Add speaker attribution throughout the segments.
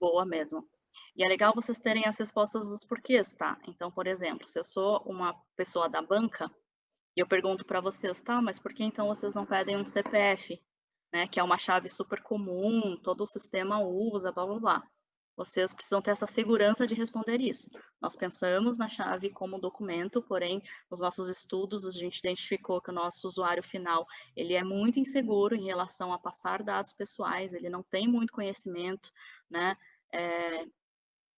Speaker 1: boa mesmo. E é legal vocês terem as respostas dos porquês, tá? Então, por exemplo, se eu sou uma pessoa da banca e eu pergunto para vocês, tá, mas por que então vocês não pedem um CPF, né, que é uma chave super comum, todo o sistema usa, blá blá blá. Vocês precisam ter essa segurança de responder isso. Nós pensamos na chave como documento, porém, nos nossos estudos, a gente identificou que o nosso usuário final, ele é muito inseguro em relação a passar dados pessoais, ele não tem muito conhecimento, né,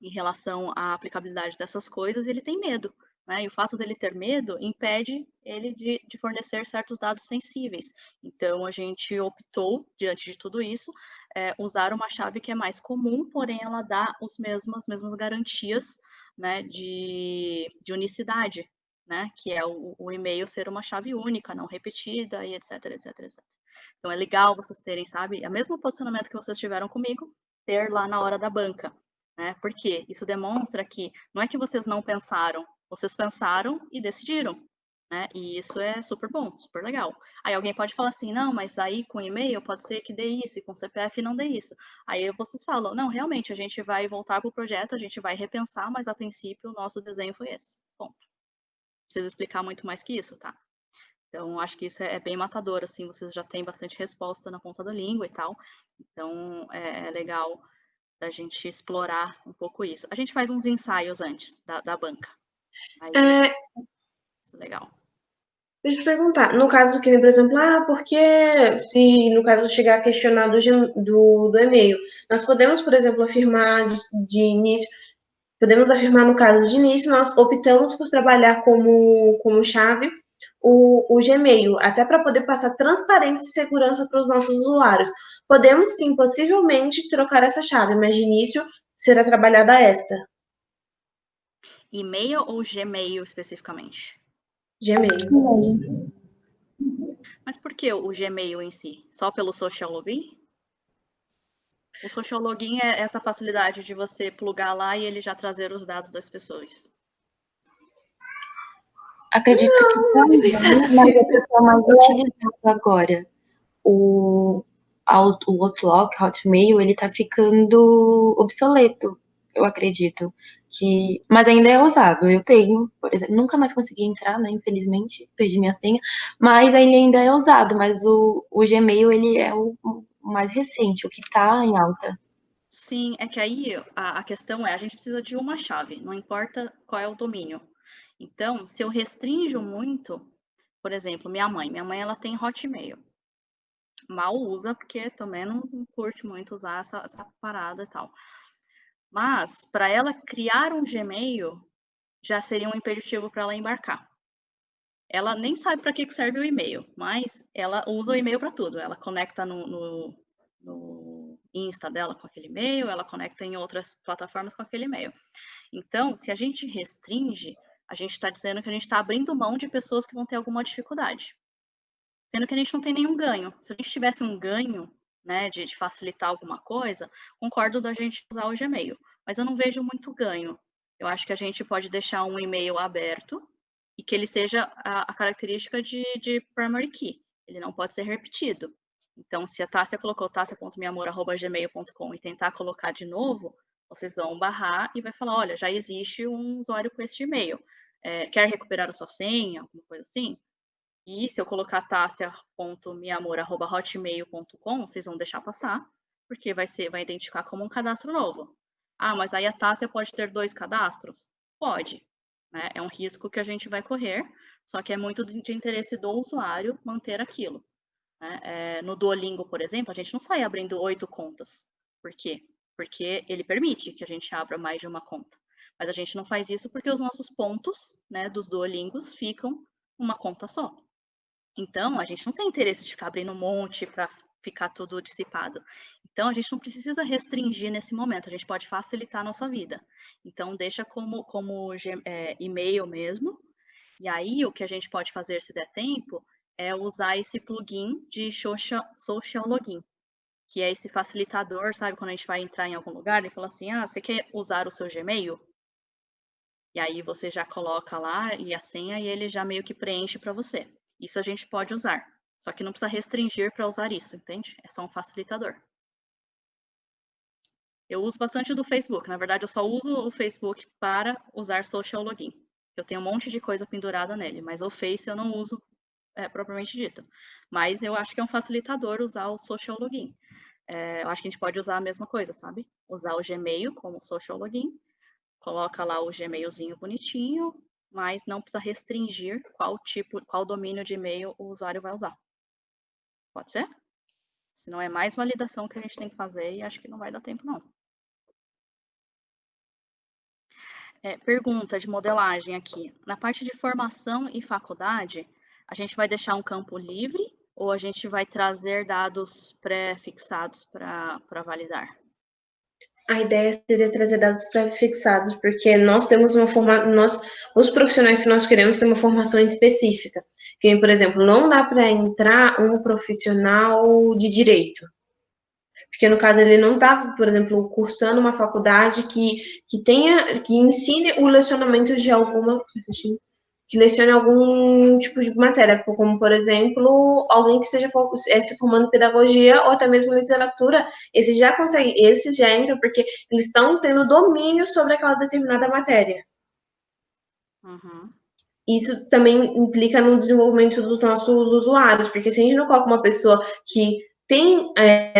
Speaker 1: em relação à aplicabilidade dessas coisas, e ele tem medo, né? E o fato dele ter medo impede ele de fornecer certos dados sensíveis. Então, a gente optou, diante de tudo isso, usar uma chave que é mais comum, porém ela dá as mesmas garantias, né, de unicidade, né, que é o e-mail ser uma chave única, não repetida, e etc, etc, etc. Então, é legal vocês terem, sabe, o mesmo posicionamento que vocês tiveram comigo, ter lá na hora da banca, né? Porque isso demonstra que não é que vocês não pensaram, vocês pensaram e decidiram, né? E isso é super bom, super legal. Aí alguém pode falar assim, não, mas aí com e-mail pode ser que dê isso, e com CPF não dê isso. Aí vocês falam, não, realmente, a gente vai voltar para o projeto, a gente vai repensar, mas a princípio o nosso desenho foi esse. Bom, não precisa explicar muito mais que isso, tá? Então, acho que isso é bem matador, assim, vocês já têm bastante resposta na ponta da língua e tal. Então, é legal da gente explorar um pouco isso. A gente faz uns ensaios antes da banca. Aí,
Speaker 2: É,
Speaker 1: isso é legal.
Speaker 2: deixa eu te perguntar, no caso que, por exemplo, por que se no caso chegar a questionar do e-mail, nós podemos, por exemplo, afirmar de início, podemos afirmar no caso de início, nós optamos por trabalhar como chave o Gmail, até para poder passar transparência e segurança para os nossos usuários. Podemos sim, possivelmente, trocar essa chave, mas de início será trabalhada esta.
Speaker 1: E-mail ou Gmail especificamente?
Speaker 2: Gmail.
Speaker 1: Mas por que o Gmail em si? Só pelo social login? O social login é essa facilidade de você plugar lá e ele já trazer os dados das pessoas.
Speaker 3: Acredito que também, mas é porque é o mais utilizado agora. O, o Outlook, Hotmail, ele tá ficando obsoleto, eu acredito. Mas ainda é usado. Eu tenho, por exemplo, nunca mais consegui entrar, né? Infelizmente, perdi minha senha, mas ele ainda é usado. Mas o Gmail, ele é o mais recente, o que tá em alta.
Speaker 1: Sim, é que aí a questão é, a gente precisa de uma chave, não importa qual é o domínio. Então, se eu restringo muito, por exemplo, minha mãe ela tem Hotmail. Mal usa, porque também não curte muito usar essa parada e tal. Mas, para ela criar um Gmail, já seria um impeditivo para ela embarcar. Ela nem sabe para que serve o e-mail, mas ela usa o e-mail para tudo. Ela conecta no Insta dela com aquele e-mail, ela conecta em outras plataformas com aquele e-mail. Então, se a gente restringe, a gente está dizendo que a gente está abrindo mão de pessoas que vão ter alguma dificuldade. Sendo que a gente não tem nenhum ganho. Se a gente tivesse um ganho, né, de facilitar alguma coisa, concordo da gente usar o Gmail. Mas eu não vejo muito ganho. Eu acho que a gente pode deixar um e-mail aberto e que ele seja a característica de primary key. Ele não pode ser repetido. Então, se a Tássia colocou tassia.meamor@gmail.com e tentar colocar de novo, vocês vão barrar e vai falar, olha, já existe um usuário com este e-mail. Quer recuperar a sua senha, alguma coisa assim? E se eu colocar tassia.meamor@hotmail.com, vocês vão deixar passar, porque vai identificar como um cadastro novo. Ah, mas aí a Tássia pode ter 2 cadastros? Pode, né? É um risco que a gente vai correr, só que é muito de interesse do usuário manter aquilo, né? No Duolingo, por exemplo, a gente não sai abrindo 8 contas. Por quê? Porque ele permite que a gente abra mais de uma conta. Mas a gente não faz isso porque os nossos pontos, né, dos Duolingos ficam uma conta só. Então, a gente não tem interesse de ficar abrindo um monte para ficar tudo dissipado. Então, a gente não precisa restringir nesse momento, a gente pode facilitar a nossa vida. Então, deixa como e-mail mesmo. E aí, o que a gente pode fazer, se der tempo, é usar esse plugin de social login, que é esse facilitador, sabe? Quando a gente vai entrar em algum lugar, ele fala assim, você quer usar o seu Gmail? E aí você já coloca lá e a senha e ele já meio que preenche para você. Isso a gente pode usar. Só que não precisa restringir para usar isso, entende? É só um facilitador. Eu uso bastante do Facebook. Na verdade, eu só uso o Facebook para usar social login. Eu tenho um monte de coisa pendurada nele, mas o Face eu não uso propriamente dito. Mas eu acho que é um facilitador usar o social login. Eu acho que a gente pode usar a mesma coisa, sabe? Usar o Gmail como social login, coloca lá o Gmailzinho bonitinho, mas não precisa restringir qual domínio de e-mail o usuário vai usar. Pode ser? Senão é mais validação que a gente tem que fazer e acho que não vai dar tempo, não. Pergunta de modelagem aqui. Na parte de formação e faculdade, a gente vai deixar um campo livre ou a gente vai trazer dados pré-fixados para validar?
Speaker 2: A ideia seria trazer dados pré-fixados, porque nós temos os profissionais que nós queremos têm uma formação específica. Que, por exemplo, não dá para entrar um profissional de direito. Porque no caso ele não está, por exemplo, cursando uma faculdade que ensine o lecionamento de que lecione algum tipo de matéria, como, por exemplo, alguém que esteja se formando em pedagogia ou até mesmo literatura, esses já entram porque eles estão tendo domínio sobre aquela determinada matéria.
Speaker 1: Uhum.
Speaker 2: Isso também implica no desenvolvimento dos nossos usuários, porque se a gente não coloca uma pessoa que tem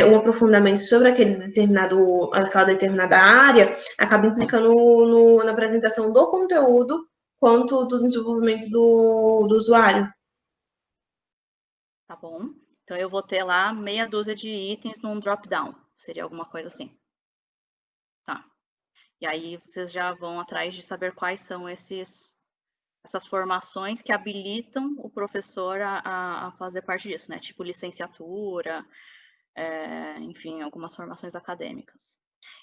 Speaker 2: um aprofundamento sobre aquela determinada área, acaba implicando na apresentação do conteúdo quanto do desenvolvimento do usuário.
Speaker 1: Tá bom. Então eu vou ter lá meia dúzia de itens num drop-down. Seria alguma coisa assim. Tá. E aí vocês já vão atrás de saber quais são essas formações que habilitam o professor a fazer parte disso, né? Tipo licenciatura, enfim, algumas formações acadêmicas.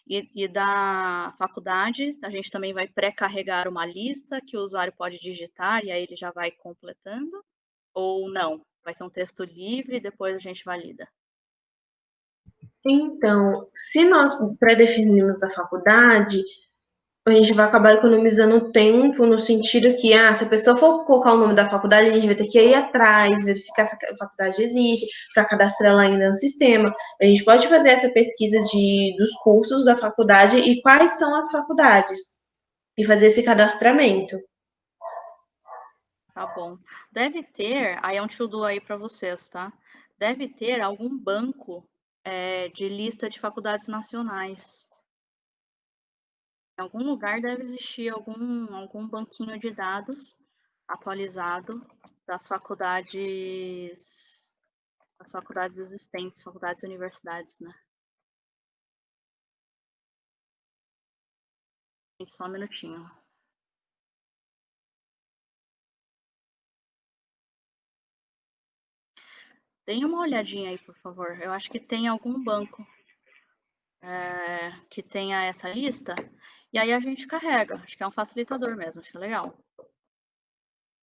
Speaker 1: E da faculdade, a gente também vai pré-carregar uma lista que o usuário pode digitar e aí ele já vai completando? Ou não? Vai ser um texto livre e depois a gente valida?
Speaker 2: Então, se nós pré-definirmos a faculdade, a gente vai acabar economizando tempo no sentido que, se a pessoa for colocar o nome da faculdade, a gente vai ter que ir atrás, verificar se a faculdade existe, para cadastrar ela ainda no sistema. A gente pode fazer essa pesquisa dos cursos da faculdade e quais são as faculdades, e fazer esse cadastramento.
Speaker 1: Tá bom. Deve ter, aí é um to-do aí para vocês, tá? Deve ter algum banco de lista de faculdades nacionais. Em algum lugar deve existir algum banquinho de dados atualizado das faculdades existentes, faculdades e universidades, né? Gente, só um minutinho. Deem uma olhadinha aí, por favor. Eu acho que tem algum banco que tenha essa lista, e aí a gente carrega. Acho que é um facilitador mesmo, acho que é legal.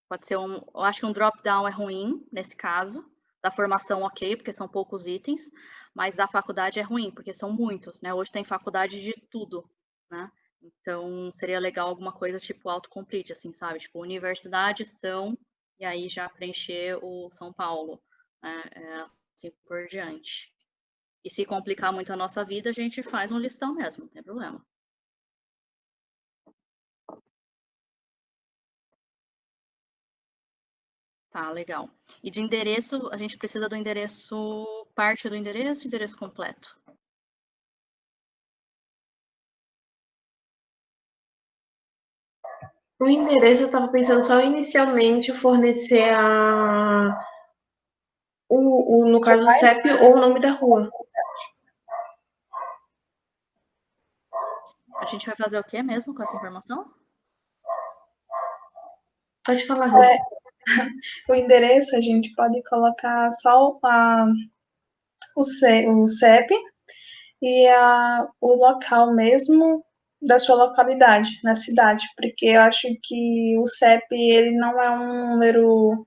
Speaker 1: Pode ser eu acho que um drop-down é ruim, nesse caso. Da formação, ok, porque são poucos itens, mas da faculdade é ruim, porque são muitos, né? Hoje tem faculdade de tudo, né? Então, seria legal alguma coisa tipo autocomplete, assim, sabe? Tipo, universidades são, e aí já preencher o São Paulo, né? Assim por diante. E se complicar muito a nossa vida, a gente faz um listão mesmo, não tem problema. Tá, legal. E de endereço, a gente precisa do endereço, parte do endereço completo.
Speaker 2: O endereço eu estava pensando só inicialmente fornecer no caso o CEP ou o nome da rua.
Speaker 1: A gente vai fazer o que mesmo com essa informação?
Speaker 2: Pode falar, Rô.
Speaker 4: O endereço a gente pode colocar só o CEP e o local mesmo da sua localidade, na cidade, porque eu acho que o CEP ele não é um número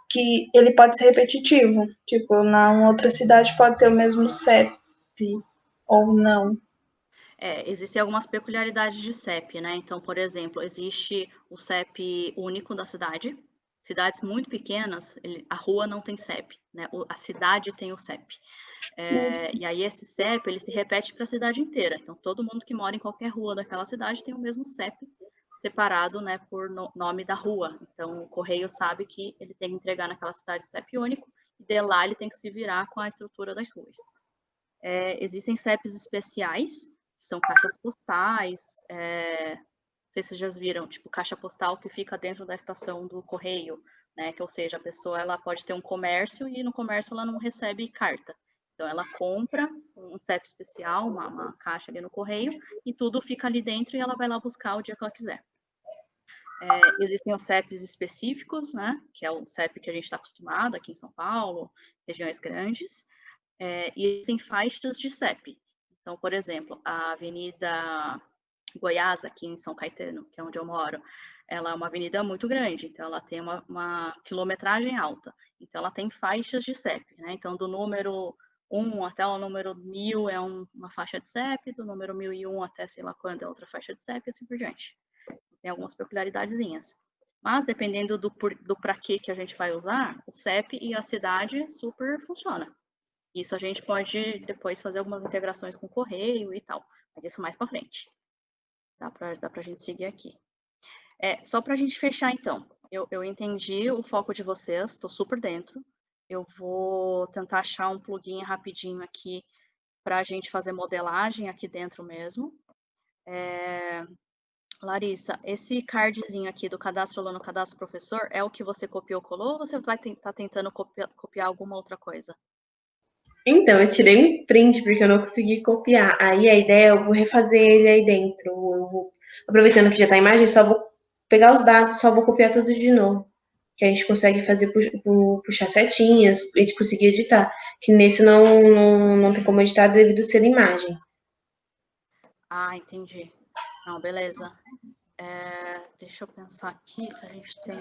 Speaker 4: que ele pode ser repetitivo, tipo, na outra cidade pode ter o mesmo CEP ou não.
Speaker 1: Existem algumas peculiaridades de CEP, né? Então, por exemplo, existe o CEP único da cidade, cidades muito pequenas, a rua não tem CEP, né? A cidade tem o CEP. E aí esse CEP, ele se repete para a cidade inteira. Então, todo mundo que mora em qualquer rua daquela cidade tem o mesmo CEP, separado, né, por nome da rua. Então, o correio sabe que ele tem que entregar naquela cidade CEP único, e de lá ele tem que se virar com a estrutura das ruas. Existem CEPs especiais, que são caixas postais, não sei se vocês já viram, tipo, caixa postal que fica dentro da estação do correio, né? Que, ou seja, a pessoa ela pode ter um comércio e no comércio ela não recebe carta. Então, ela compra um CEP especial, uma caixa ali no correio, e tudo fica ali dentro e ela vai lá buscar o dia que ela quiser. Existem os CEPs específicos, né? Que é o CEP que a gente está acostumado aqui em São Paulo, regiões grandes. E existem faixas de CEP. Então, por exemplo, a Avenida Goiás, aqui em São Caetano, que é onde eu moro, ela é uma avenida muito grande, então ela tem uma quilometragem alta. Então, ela tem faixas de CEP, né? Então, do número 1 até o número 1000 é uma faixa de CEP, do número 1001 até sei lá quando é outra faixa de CEP, e assim por diante. Tem algumas peculiaridadezinhas. Mas, dependendo do para que a gente vai usar, o CEP e a cidade super funciona. Isso a gente pode depois fazer algumas integrações com o correio e tal, mas isso mais para frente. Dá para a gente seguir aqui. Só para a gente fechar, então. Eu entendi o foco de vocês, estou super dentro. Eu vou tentar achar um plugin rapidinho aqui para a gente fazer modelagem aqui dentro mesmo. Larissa, esse cardzinho aqui do cadastro aluno, cadastro professor, é o que você copiou, colou, ou você vai estar tentando copiar alguma outra coisa?
Speaker 2: Então, eu tirei um print porque eu não consegui copiar. Aí a ideia, eu vou refazer ele aí dentro. Eu vou, aproveitando que já tá a imagem, só vou pegar os dados, só vou copiar tudo de novo. Que a gente consegue fazer puxar setinhas, a gente conseguir editar. Que nesse não tem como editar devido a ser imagem.
Speaker 1: Ah, entendi. Não, beleza. Deixa eu pensar aqui se a gente tem.